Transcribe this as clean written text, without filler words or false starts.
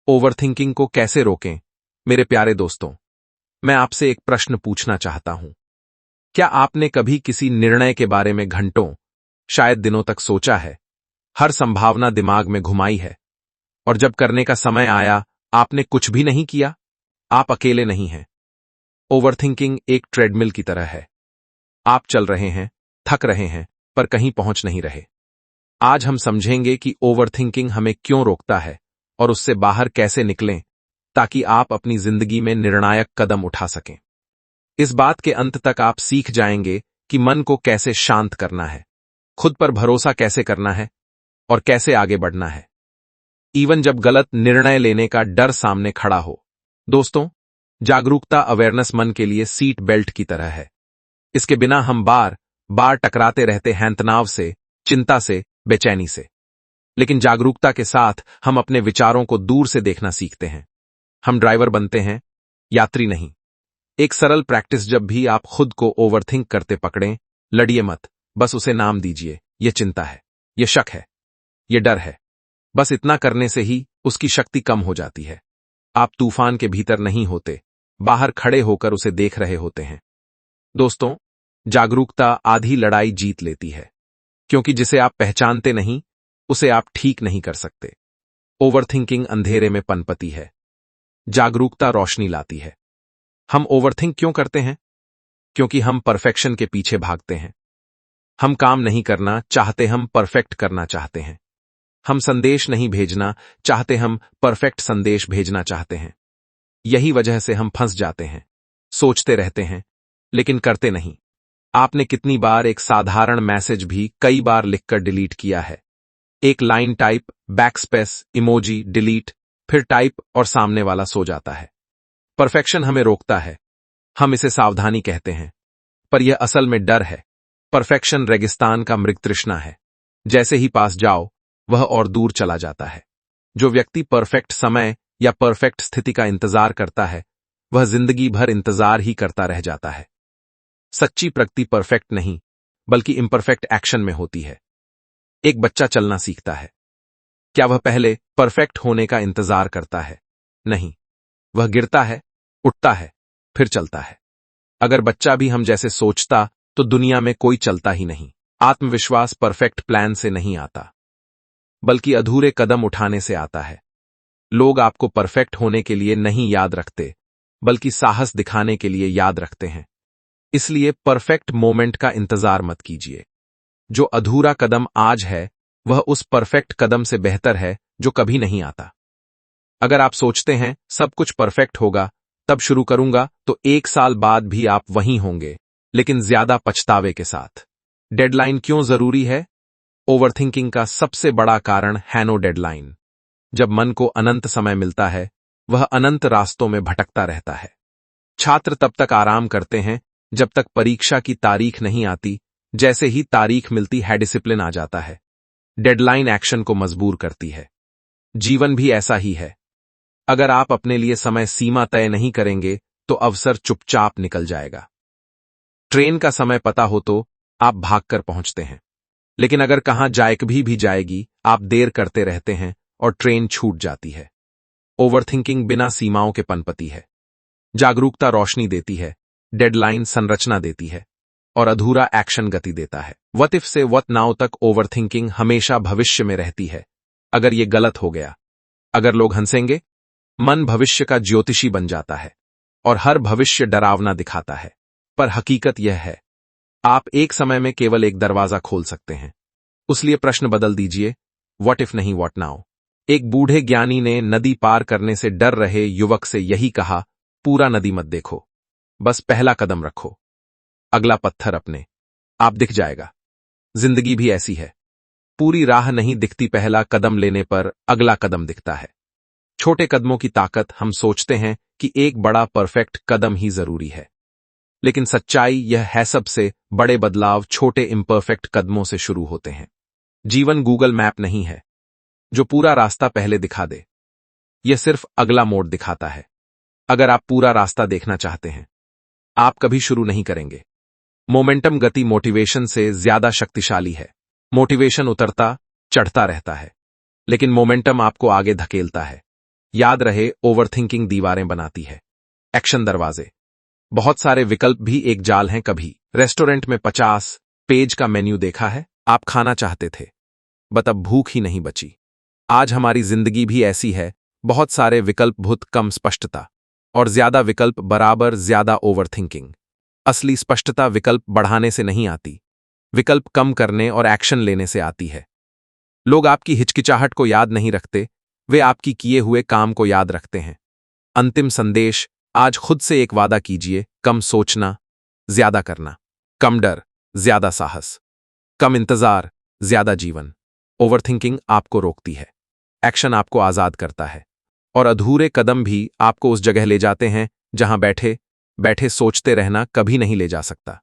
Overthinking को कैसे रोकें? मेरे प्यारे दोस्तों, मैं आपसे एक प्रश्न पूछना चाहता हूं। क्या आपने कभी किसी निर्णय के बारे में घंटों, शायद दिनों तक सोचा है, हर संभावना दिमाग में घुमाई है, और जब करने का समय आया, आपने कुछ भी नहीं किया? आप अकेले नहीं हैं। ओवरथिंकिंग एक ट्रेडमिल की तरह है। आप चल रहे हैं, थक रहे हैं, पर कहीं पहुंच नहीं रहे। आज हम समझेंगे कि ओवरथिंकिंग हमें क्यों रोकता है और उससे बाहर कैसे निकलें, ताकि आप अपनी जिंदगी में निर्णायक कदम उठा सकें। इस बात के अंत तक आप सीख जाएंगे कि मन को कैसे शांत करना है, खुद पर भरोसा कैसे करना है और कैसे आगे बढ़ना है, इवन जब गलत निर्णय लेने का डर सामने खड़ा हो। दोस्तों, जागरूकता अवेयरनेस मन के लिए सीट बेल्ट की तरह है। इसके बिना हम बार बार टकराते रहते हैं, तनाव से, चिंता से, बेचैनी से। लेकिन जागरूकता के साथ हम अपने विचारों को दूर से देखना सीखते हैं। हम ड्राइवर बनते हैं, यात्री नहीं। एक सरल प्रैक्टिस: जब भी आप खुद को ओवरथिंक करते पकड़ें, लड़िए मत, बस उसे नाम दीजिए। यह चिंता है, यह शक है, यह डर है। बस इतना करने से ही उसकी शक्ति कम हो जाती है। आप तूफान के भीतर नहीं होते, बाहर खड़े होकर उसे देख रहे होते हैं। दोस्तों, जागरूकता आधी लड़ाई जीत लेती है, क्योंकि जिसे आप पहचानते नहीं, उसे आप ठीक नहीं कर सकते। ओवरथिंकिंग अंधेरे में पनपती है, जागरूकता रोशनी लाती है। हम ओवरथिंक क्यों करते हैं? क्योंकि हम परफेक्शन के पीछे भागते हैं। हम काम नहीं करना चाहते, हम परफेक्ट करना चाहते हैं। हम संदेश नहीं भेजना चाहते, हम परफेक्ट संदेश भेजना चाहते हैं। यही वजह से हम फंस जाते हैं, सोचते रहते हैं, लेकिन करते नहीं। आपने कितनी बार एक साधारण मैसेज भी कई बार लिखकर डिलीट किया है? एक line type, backspace, emoji, delete, फिर टाइप और सामने वाला सो जाता है। परफेक्शन हमें रोकता है। हम इसे सावधानी कहते हैं, पर यह असल में डर है। परफेक्शन रेगिस्तान का मृग तृष्णा है। जैसे ही पास जाओ, वह और दूर चला जाता है। जो व्यक्ति परफेक्ट समय या परफेक्ट स्थिति का इंतजार करता है, वह जिंदगी भर इंतजार ही करता रह जाता है। सच्ची प्रगति परफेक्ट नहीं, बल्कि इम्परफेक्ट एक्शन में होती है। एक बच्चा चलना सीखता है। क्या वह पहले परफेक्ट होने का इंतजार करता है? नहीं। वह गिरता है, उठता है, फिर चलता है। अगर बच्चा भी हम जैसे सोचता, तो दुनिया में कोई चलता ही नहीं। आत्मविश्वास परफेक्ट प्लान से नहीं आता, बल्कि अधूरे कदम उठाने से आता है। लोग आपको परफेक्ट होने के लिए नहीं याद रखते, बल्कि साहस दिखाने के लिए याद रखते हैं। इसलिए परफेक्ट मोमेंट का इंतजार मत कीजिए। जो अधूरा कदम आज है, वह उस परफेक्ट कदम से बेहतर है जो कभी नहीं आता। अगर आप सोचते हैं सब कुछ परफेक्ट होगा, तब शुरू करूंगा, तो 1 साल बाद भी आप वहीं होंगे, लेकिन ज्यादा पछतावे के साथ। डेडलाइन क्यों जरूरी है? ओवरथिंकिंग का सबसे बड़ा कारण है नो डेडलाइन। जब मन को अनंत समय मिलता है, वह अनंत रास्तों में भटकता रहता है। छात्र तब तक आराम करते हैं जब तक परीक्षा की तारीख नहीं आती। जैसे ही तारीख मिलती है, डिसिप्लिन आ जाता है। डेडलाइन एक्शन को मजबूर करती है। जीवन भी ऐसा ही है। अगर आप अपने लिए समय सीमा तय नहीं करेंगे, तो अवसर चुपचाप निकल जाएगा। ट्रेन का समय पता हो तो आप भागकर पहुंचते हैं, लेकिन अगर कहां जाएक भी जाएगी, आप देर करते रहते हैं और ट्रेन छूट जाती है। ओवरथिंकिंग बिना सीमाओं के पनपती है। जागरूकता रोशनी देती है, डेडलाइन संरचना देती है, और अधूरा एक्शन गति देता है। व्हाट इफ से व्हाट नाउ तक ओवरथिंकिंग हमेशा भविष्य में रहती है। अगर यह गलत हो गया, अगर लोग हंसेंगे, मन भविष्य का ज्योतिषी बन जाता है, और हर भविष्य डरावना दिखाता है। पर हकीकत यह है, आप एक समय में केवल एक दरवाजा खोल सकते हैं। उसलिए प्रश्न बदल दीजिए, व्हाट इफ नहीं व्हाट नाउ। एक बूढ़े ज्ञानी ने नदी पार करने से डर रहे युवक से यही कहा, पूरा नदी मत देखो, बस पहला कदम रखो, अगला पत्थर अपने आप दिख जाएगा। जिंदगी भी ऐसी है, पूरी राह नहीं दिखती, पहला कदम लेने पर अगला कदम दिखता है। छोटे कदमों की ताकत। हम सोचते हैं कि एक बड़ा परफेक्ट कदम ही जरूरी है, लेकिन सच्चाई यह है सबसे बड़े बदलाव छोटे इम्परफेक्ट कदमों से शुरू होते हैं। जीवन गूगल मैप नहीं है जो पूरा रास्ता पहले दिखा दे, यह सिर्फ अगला मोड़ दिखाता है। अगर आप पूरा रास्ता देखना चाहते हैं, आप कभी शुरू नहीं करेंगे। मोमेंटम गति मोटिवेशन से ज्यादा शक्तिशाली है। मोटिवेशन उतरता चढ़ता रहता है, लेकिन मोमेंटम आपको आगे धकेलता है। याद रहे, ओवरथिंकिंग दीवारें बनाती है। एक्शन दरवाजे। बहुत सारे विकल्प भी एक जाल हैं। कभी रेस्टोरेंट में 50 पेज का मेन्यू देखा है, आप खाना चाहते थे, बट अब भूख ही नहीं बची। आज हमारी जिंदगी भी ऐसी है, बहुत सारे विकल्प, बहुत कम स्पष्टता, और ज्यादा विकल्प बराबर ज्यादा ओवरथिंकिंग। असली स्पष्टता विकल्प बढ़ाने से नहीं आती, विकल्प कम करने और एक्शन लेने से आती है। लोग आपकी हिचकिचाहट को याद नहीं रखते, वे आपकी किए हुए काम को याद रखते हैं। अंतिम संदेश, आज खुद से एक वादा कीजिए, कम सोचना, ज्यादा करना। कम डर, ज्यादा साहस। कम इंतजार, ज्यादा जीवन। ओवरथिंकिंग आपको रोकती है, एक्शन आपको आजाद करता है, और अधूरे कदम भी आपको उस जगह ले जाते हैं जहां बैठे बैठे सोचते रहना कभी नहीं ले जा सकता।